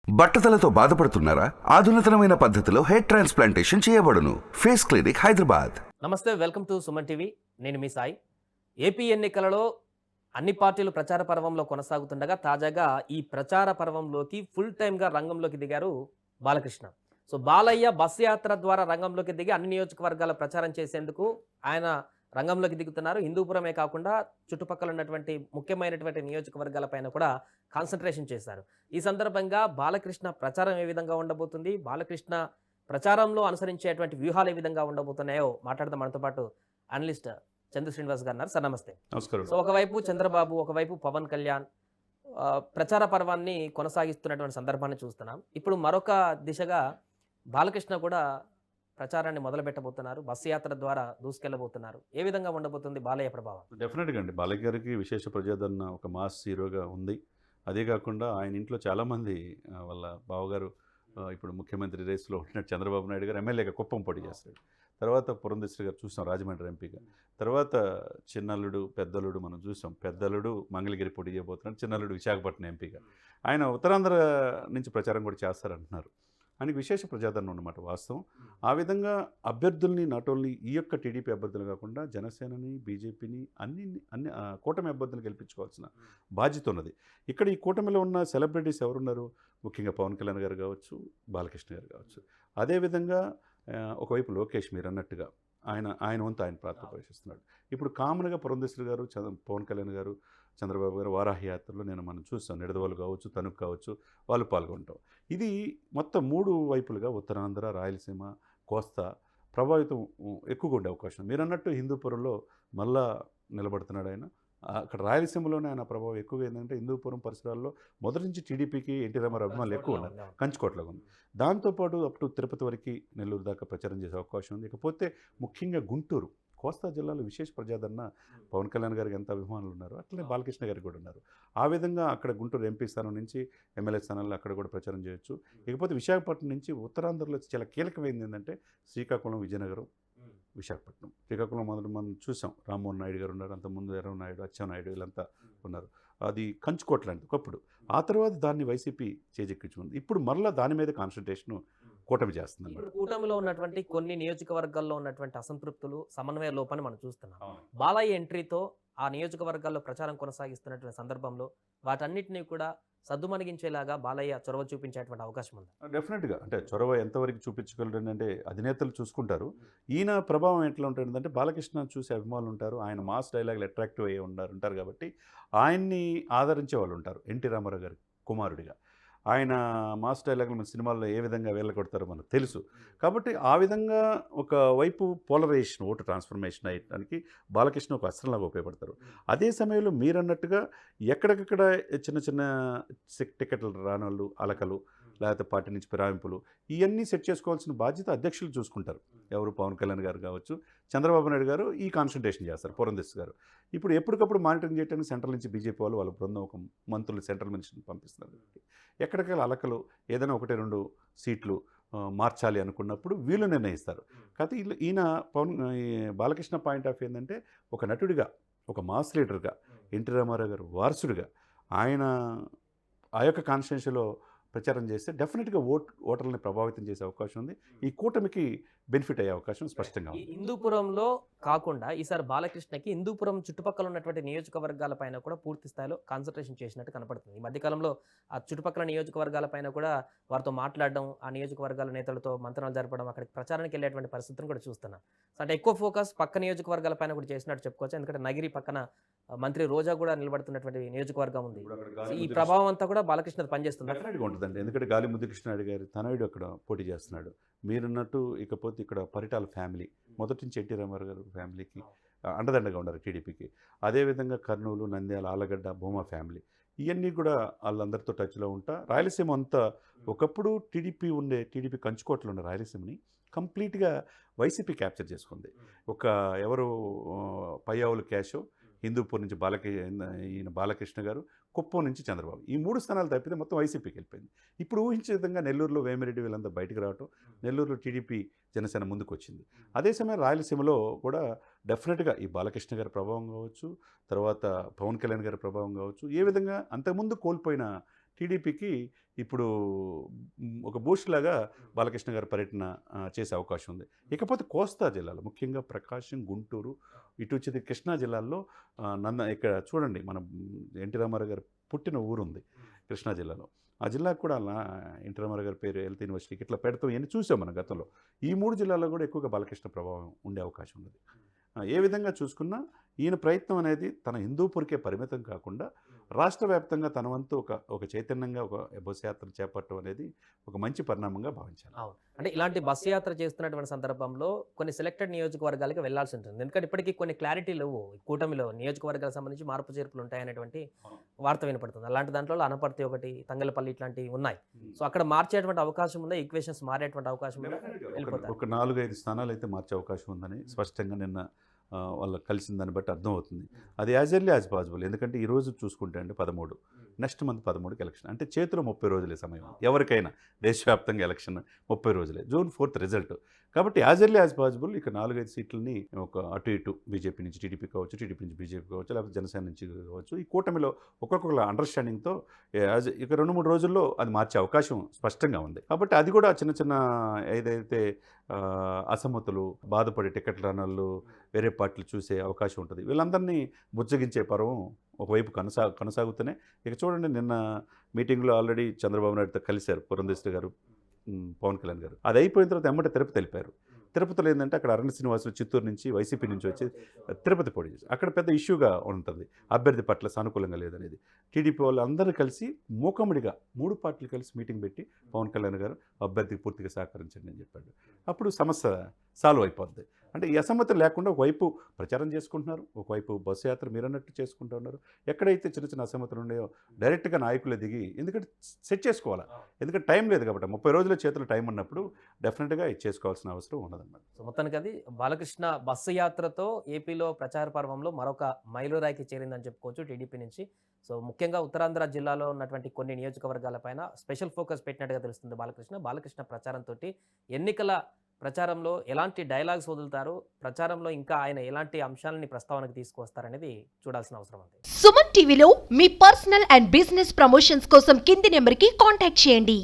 బట్టతలతో బాధపడుతున్నారా? ఆధునితనమైన పద్ధతిలో hair transplantation చేయబడును. Face clinic, Hyderabad. నమస్తే, వెల్కమ్ టు సుమన్ టీవీ. నేను మీ సాయి. ఏపీ ఎన్నికలలో అన్ని పార్టీలు ప్రచార పర్వంలో కొనసాగుతుండగా తాజాగా ఈ ప్రచార పర్వంలోకి ఫుల్ టైమ్గా రంగంలోకి దిగారు బాలకృష్ణ. సో బాలయ్య బస్ యాత్ర ద్వారా రంగంలోకి దిగి అన్ని నియోజకవర్గాల ప్రచారం చేసేందుకు ఆయన రంగంలోకి దిగుతున్నారు. హిందూపురమే కాకుండా చుట్టుపక్కల ఉన్నటువంటి ముఖ్యమైనటువంటి నియోజకవర్గాలపైన కూడా కాన్సన్ట్రేషన్ చేశారు. ఈ సందర్భంగా బాలకృష్ణ ప్రచారం ఏ విధంగా ఉండబోతుంది, బాలకృష్ణ ప్రచారంలో అనుసరించేటువంటి వ్యూహాలు ఏ విధంగా ఉండబోతున్నాయో మాట్లాడదాం. మనతో పాటు అనలిస్ట్ చంద్ర శ్రీనివాస్ గారు ఉన్నారు. సార్ నమస్తే. నమస్కారం. సో ఒకవైపు చంద్రబాబు, ఒకవైపు పవన్ కళ్యాణ్ ప్రచార పర్వాన్ని కొనసాగిస్తున్నటువంటి సందర్భాన్ని చూస్తున్నాం. ఇప్పుడు మరొక దిశగా బాలకృష్ణ కూడా ప్రచారాన్ని మొదలు పెట్టబోతున్నారు. బస్సు యాత్ర ద్వారా దూసుకెళ్లబోతున్నారు. ఏ విధంగా ఉండబోతుంది బాలయ్య ప్రభావం? డెఫినెట్గా అండి, బాలయ్య గారికి విశేష ప్రజాదరణ, ఒక మాస్ హీరోగా ఉంది. అదే కాకుండా ఆయన ఇంట్లో చాలామంది వాళ్ళ బావగారు ఇప్పుడు ముఖ్యమంత్రి రేసులో ఉంటున్నట్టు చంద్రబాబు నాయుడు గారు ఎమ్మెల్యేగా కుప్పం పోటీ చేస్తాడు. తర్వాత పురంధేశ్వరి గారు చూసాం రాజమండ్రి ఎంపీగా. తర్వాత చిన్నల్లుడు, పెద్దల్లుడు మనం చూసాం. పెద్దల్లుడు మంగళగిరి పోటీ చేయబోతున్నాడు, చిన్నల్లుడు విశాఖపట్నం ఎంపీగా. ఆయన ఉత్తరాంధ్ర నుంచి ప్రచారం కూడా చేస్తారంటున్నారు. ఆయనకి విశేష ప్రజాదరణ ఉన్నమాట వాస్తవం. ఆ విధంగా అభ్యర్థుల్ని నాట్ ఓన్లీ ఈ యొక్క టీడీపీ అభ్యర్థులు కాకుండా జనసేనని, బీజేపీని అన్ని కూటమి అభ్యర్థులు గెలిపించుకోవాల్సిన బాధ్యత ఉన్నది. ఇక్కడ ఈ కూటమిలో ఉన్న సెలబ్రిటీస్ ఎవరున్నారు? ముఖ్యంగా పవన్ కళ్యాణ్ గారు కావచ్చు, బాలకృష్ణ గారు కావచ్చు. అదేవిధంగా ఒకవైపు లోకేష్ మీరు అన్నట్టుగా ఆయన వంతు ఆయన పాత్ర పోషిస్తున్నాడు. ఇప్పుడు కామన్గా పురంధేశ్వరి గారు, పవన్ కళ్యాణ్ గారు, చంద్రబాబు గారు వారాహి యాత్రలో మనం చూస్తాం. నిడదవోలు కావచ్చు, తణుకు కావచ్చు, వాళ్ళు పాల్గొంటాం. ఇది మొత్తం 3 వైపులుగా ఉత్తరాంధ్ర, రాయలసీమ, కోస్తా ప్రభావితం ఎక్కువగా ఉండే అవకాశం. మీరు అన్నట్టు హిందూపురంలో మళ్ళా నిలబడుతున్నాడు ఆయన. అక్కడ రాయలసీమలోనే ఆయన ప్రభావం ఎక్కువగా ఏంటంటే హిందూపురం పరిసరాల్లో మొదటి నుంచి టీడీపీకి ఎన్టీ రామారావు అభిమానులు ఎక్కువ ఉన్నారు. కంచుకోటలో ఉంది. దాంతోపాటు అప్ టు తిరుపతి వరకు, నెల్లూరు దాకా ప్రచారం చేసే అవకాశం ఉంది. ఇకపోతే ముఖ్యంగా గుంటూరు, కోస్తా జిల్లాలో విశేష ప్రజాదరణ. పవన్ కళ్యాణ్ గారికి ఎంత అభిమానులు ఉన్నారు, అట్లనే బాలకృష్ణ గారికి కూడా ఉన్నారు. ఆ విధంగా అక్కడ గుంటూరు ఎంపీ స్థానం నుంచి ఎమ్మెల్యే స్థానాల్లో అక్కడ కూడా ప్రచారం చేయొచ్చు. ఇకపోతే విశాఖపట్నం నుంచి ఉత్తరాంధ్రలో చాలా కీలకమైంది ఏంటంటే శ్రీకాకుళం, విజయనగరం, విశాఖపట్నం. శ్రీకాకుళం మొదటి మనం చూసాం, రామ్మోహన్ నాయుడు గారు ఉన్నారు, అంతకుముందు ఎర్రవ నాయుడు, అచ్చెన్నాయుడు వీళ్ళంతా ఉన్నారు. అది కంచుకోట లాంటిది ఒకప్పుడు. ఆ తర్వాత దాన్ని వైసీపీ చేజెక్కించుకుంది. ఇప్పుడు మరలా దాని మీద కాన్సన్ట్రేషన్ కూటమి చేస్తుంది. ఇప్పుడు కూటమిలో ఉన్నటువంటి కొన్ని నియోజకవర్గాల్లో ఉన్నటువంటి అసంతృప్తులు, సమన్వయ లోపాన్ని మనం చూస్తున్నాం. బాలయ్య ఎంట్రీతో ఆ నియోజకవర్గాల్లో ప్రచారం కొనసాగిస్తున్నటువంటి సందర్భంలో వాటన్నిటినీ కూడా సద్దుమణిగించేలాగా బాలయ్య చొరవ చూపించేటువంటి అవకాశం ఉంది. డెఫినెట్గా అంటే చొరవ ఎంతవరకు చూపించగలరు అంటే అధినేతలు చూసుకుంటారు. ఈయన ప్రభావం ఎట్లా ఉంటుందంటే బాలకృష్ణ చూసే అభిమానులు ఉంటారు, ఆయన మాస్ డైలాగులు అట్రాక్టివ్ అయ్యి ఉంటారు కాబట్టి ఆయన్ని ఆదరించే వాళ్ళు ఉంటారు. ఎన్టీ రామారావు గారి కుమారుడిగా ఆయన మాస్ డైలాగులు మన సినిమాల్లో ఏ విధంగా వెళ్ళగొడతారో మనకు తెలుసు. కాబట్టి ఆ విధంగా ఒకవైపు పోలరైజేషన్, ఓటు ట్రాన్స్ఫర్మేషన్ అయ్యడానికి బాలకృష్ణ ఒక అస్త్రంలాగా ఉపయోగపడతారు. అదే సమయంలో మీరన్నట్టుగా ఎక్కడికక్కడ చిన్న చిన్న టికెట్లు రానోళ్ళు, అలకలు, లేకపోతే పార్టీ నుంచి ఫిరాయింపులు, ఇవన్నీ సెట్ చేసుకోవాల్సిన బాధ్యత అధ్యక్షులు చూసుకుంటారు. ఎవరు? పవన్ కళ్యాణ్ గారు కావచ్చు, చంద్రబాబు నాయుడు గారు ఈ కాన్సన్ట్రేషన్ చేస్తారు, పురంధేశ్వరి గారు. ఇప్పుడు ఎప్పటికప్పుడు మానిటరింగ్ చేయడానికి సెంట్రల్ నుంచి బీజేపీ వాళ్ళు వాళ్ళ బృందం ఒక మంత్రులు సెంట్రల్ మినిస్టర్ని పంపిస్తున్నారు. ఎక్కడికైనా అలకలు, ఏదైనా 1-2 సీట్లు మార్చాలి అనుకున్నప్పుడు వీళ్ళు నిర్ణయిస్తారు. కాకపోతే ఈయన బాలకృష్ణ పాయింట్ ఆఫ్ ఏంటంటే ఒక నటుడిగా, ఒక మాస్ లీడర్గా, ఎన్టీ రామారావు గారు వారసుడిగా ఆయన ఆ యొక్క కాన్స్టిట్యున్సీలో ప్రచారం చేస్తే డెఫినెట్గా ఓటర్లని ప్రభావితం చేసే అవకాశం ఉంది. ఈ కూటమికి బెనిఫిట్ అయ్యే అవకాశం స్పష్టంగా ఉంది. హిందూపురంలో కాకుండా ఈసారి బాలకృష్ణకి హిందూపురం చుట్టుపక్కల ఉన్నటువంటి నియోజకవర్గాలపైన కూడా పూర్తి స్థాయిలో కాన్సన్ట్రేషన్ చేసినట్టు కనపడుతుంది. ఈ మధ్యకాలంలో ఆ చుట్టుపక్కల నియోజకవర్గాలపైన కూడా వారితో మాట్లాడడం, ఆ నియోజకవర్గాల నేతలతో మంత్రాలు జరపడం, అక్కడికి ప్రచారానికి వెళ్ళేటువంటి పరిస్థితిని కూడా చూస్తున్నాం. అంటే ఎక్కువ ఫోకస్ పక్క నియోజకవర్గాలపైన కూడా చేసినట్టు చెప్పుకోవచ్చు. ఎందుకంటే నగిరి పక్కన మంత్రి రోజా కూడా నిలబడుతున్నటువంటి నియోజకవర్గం ఉంది. ఈ ప్రభావం అంతా కూడా బాలకృష్ణ పనిచేస్తుంది. డెఫినెట్గా ఉంటుందండి. ఎందుకంటే గాలి ముద్దుకృష్ణారెడ్డి గారి తనయుడు అక్కడ పోటీ చేస్తున్నాడు. మీరున్నట్టు ఇకపోతే ఇక్కడ పరిటాల ఫ్యామిలీ మొదటి నుంచి ఎన్టీ రామారావు గారు ఫ్యామిలీకి అండదండగా ఉన్నారు టీడీపీకి. అదేవిధంగా కర్నూలు, నంద్యాల, ఆలగడ్డ, భూమా ఫ్యామిలీ, ఇవన్నీ కూడా వాళ్ళందరితో టచ్లో ఉంటా. రాయలసీమ అంతా ఒకప్పుడు టీడీపీ కంచుకోటలో ఉన్న రాయలసీమని కంప్లీట్గా వైసీపీ క్యాప్చర్ చేసుకుంది. ఒక ఎవరు పయ్యావులు క్యాషో, హిందూపూర్ నుంచి ఈయన బాలకృష్ణ గారు, కుప్పం నుంచి చంద్రబాబు, ఈ 3 స్థానాలు తప్పితే మొత్తం వైసీపీకి వెళ్ళిపోయింది. ఇప్పుడు ఊహించే విధంగా నెల్లూరులో వేమిరెడ్డి వీళ్ళంతా బయటకు రావటం, నెల్లూరులో టీడీపీ, జనసేన ముందుకు వచ్చింది. అదే సమయం రాయలసీమలో కూడా డెఫినెట్గా ఈ బాలకృష్ణ గారి ప్రభావం కావచ్చు, తర్వాత పవన్ కళ్యాణ్ గారి ప్రభావం కావచ్చు, ఏ విధంగా అంతకుముందు కోల్పోయిన టీడీపీకి ఇప్పుడు ఒక బూస్ట్ లాగా బాలకృష్ణ గారి పర్యటన చేసే అవకాశం ఉంది. ఇకపోతే కోస్తా జిల్లాలో ముఖ్యంగా ప్రకాశం, గుంటూరు, ఇటు వచ్చేది కృష్ణా జిల్లాల్లో ఇక్కడ చూడండి, మనం ఎన్టీ రామారావు గారు పుట్టిన ఊరుంది కృష్ణా జిల్లాలో. ఆ జిల్లాకు కూడా అలా ఎన్టీ రామారావు గారి పేరు హెల్త్ యూనివర్సిటీకి ఇట్లా పెడతాం ఇవన్నీ చూసాం మనం గతంలో. ఈ 3 జిల్లాల్లో కూడా ఎక్కువగా బాలకృష్ణ ప్రభావం ఉండే అవకాశం ఉన్నది. ఏ విధంగా చూసుకున్నా ఈయన ప్రయత్నం అనేది తన హిందూపూర్కే పరిమితం కాకుండా రాష్ట్ర వ్యాప్తంగా తన వంతు ఒక చైతన్యంగా ఒక బస్సు యాత్ర చేపట్టడం అనేది ఒక మంచి పరిణామంగా భావించాలి. అవును. అంటే ఇలాంటి బస్సు యాత్ర చేస్తున్నటువంటి సందర్భంలో కొన్ని సెలెక్టెడ్ నియోజకవర్గాలకి వెళ్లాల్సి ఉంటుంది. ఎందుకంటే ఇప్పటికీ కొన్ని క్లారిటీ లేవు. ఈ కూటమిలో నియోజకవర్గాలకు సంబంధించి మార్పు చేర్పులు ఉంటాయనేటువంటి వార్త వినపడుతుంది. అలాంటి దాంట్లో అనపర్తి ఒకటి, తంగలపల్లి ఇట్లాంటివి ఉన్నాయి. సో అక్కడ మార్చేటువంటి అవకాశం ఉందా? ఈక్వేషన్స్ మారేటువంటి అవకాశం ఉందా? వెళ్ళిపోతారు. ఒక 4-5 స్థానాలు అయితే మార్చే అవకాశం ఉందని స్పష్టంగా నిన్న వాళ్ళు కలిసిన దాన్ని బట్టి అర్థమవుతుంది. అది యాజ్ ఎర్లీ యాజ్ పాసిబుల్. ఎందుకంటే ఈ రోజు చూసుకుంటే అండి 13, నెక్స్ట్ మంత్ 13కి ఎలక్షన్, అంటే చేతిలో 30 రోజులే సమయం ఎవరికైనా. దేశవ్యాప్తంగా ఎలక్షన్ 30 రోజులే, June 4th రిజల్ట్. కాబట్టి యాజ్ ఎర్లీ యాజ్ పాసిబుల్ ఇక 4-5 సీట్లని ఒక అటు ఇటు బీజేపీ నుంచి టీడీపీ కావచ్చు, టీడీపీ నుంచి బీజేపీ కావచ్చు, లేకపోతే జనసేన నుంచి కావచ్చు, ఈ కూటమిలో ఒక్కొక్కరు అండర్స్టాండింగ్తో ఇక 2-3 రోజుల్లో అది మార్చే అవకాశం స్పష్టంగా ఉంది. కాబట్టి అది కూడా చిన్న చిన్న ఏదైతే అసమ్మతులు, బాధపడే టికెట్ రానళ్ళు వేరే పార్టీలు చూసే అవకాశం ఉంటుంది. వీళ్ళందరినీ బుజ్జగించే పర్వం ఒకవైపు కొనసాగుతూనే ఇక చూడండి, నిన్న మీటింగ్లో ఆల్రెడీ చంద్రబాబు నాయుడుతో కలిశారు పురంధేశ్వరి గారు, పవన్ కళ్యాణ్ గారు. అది అయిపోయిన తర్వాత ఎమ్మటే తిరుపతి వెళ్ళిపోయారు. తిరుపతిలో ఏంటంటే అక్కడ అరణ్య శ్రీనివాసులు చిత్తూరు నుంచి వైసీపీ నుంచి వచ్చి తిరుపతి పోటీ చేసి అక్కడ పెద్ద ఇష్యూగా ఉంటుంది, అభ్యర్థి పట్ల సానుకూలంగా లేదనేది. టీడీపీ వాళ్ళు అందరూ కలిసి మూకమ్మడిగా 3 పార్టీలు కలిసి మీటింగ్ పెట్టి పవన్ కళ్యాణ్ గారు అభ్యర్థికి పూర్తిగా సహకరించండి అని చెప్పాడు. అప్పుడు సమస్య సాల్వ్ అయిపోద్ది. అంటే ఈ అసమ్మతి లేకుండా ఒకవైపు ప్రచారం చేసుకుంటున్నారు, ఒకవైపు బస్సు యాత్ర మీరన్నట్టు చేసుకుంటూ ఉన్నారు. ఎక్కడైతే చిన్న చిన్న అసమ్మతులు ఉన్నాయో డైరెక్ట్గా నాయకులే దిగి, ఎందుకంటే సెట్ చేసుకోవాలి, ఎందుకంటే టైం లేదు కాబట్టి 30 రోజుల చేతుల టైం ఉన్నప్పుడు డెఫినెట్గా ఇది చేసుకోవాల్సిన అవసరం ఉన్నదన్నమాట. సో మొత్తానికి అది బాలకృష్ణ బస్సు యాత్రతో ఏపీలో ప్రచార పర్వంలో మరొక మైలురాయికి చేరిందని చెప్పుకోవచ్చు టీడీపీ నుంచి. సో ముఖ్యంగా ఉత్తరాంధ్ర జిల్లాలో ఉన్నటువంటి కొన్ని నియోజకవర్గాలపైన స్పెషల్ ఫోకస్ పెట్టినట్టుగా తెలుస్తుంది బాలకృష్ణ ప్రచారంతో. ఎన్నికల ప్రచారంలో ఎలాంటి డైలాగ్స్ వదులుతారు, ప్రచారంలో ఇంకా ఆయన ఎలాంటి అంశాలని ప్రస్తావనకు తీసుకొస్తారనేది చూడాల్సిన అవసరం ఉంది. సుమన్ టీవీలో మీ పర్సనల్ అండ్ బిజినెస్ ప్రమోషన్స్ కోసం కింది నెంబర్కి కాంటాక్ట్ చేయండి.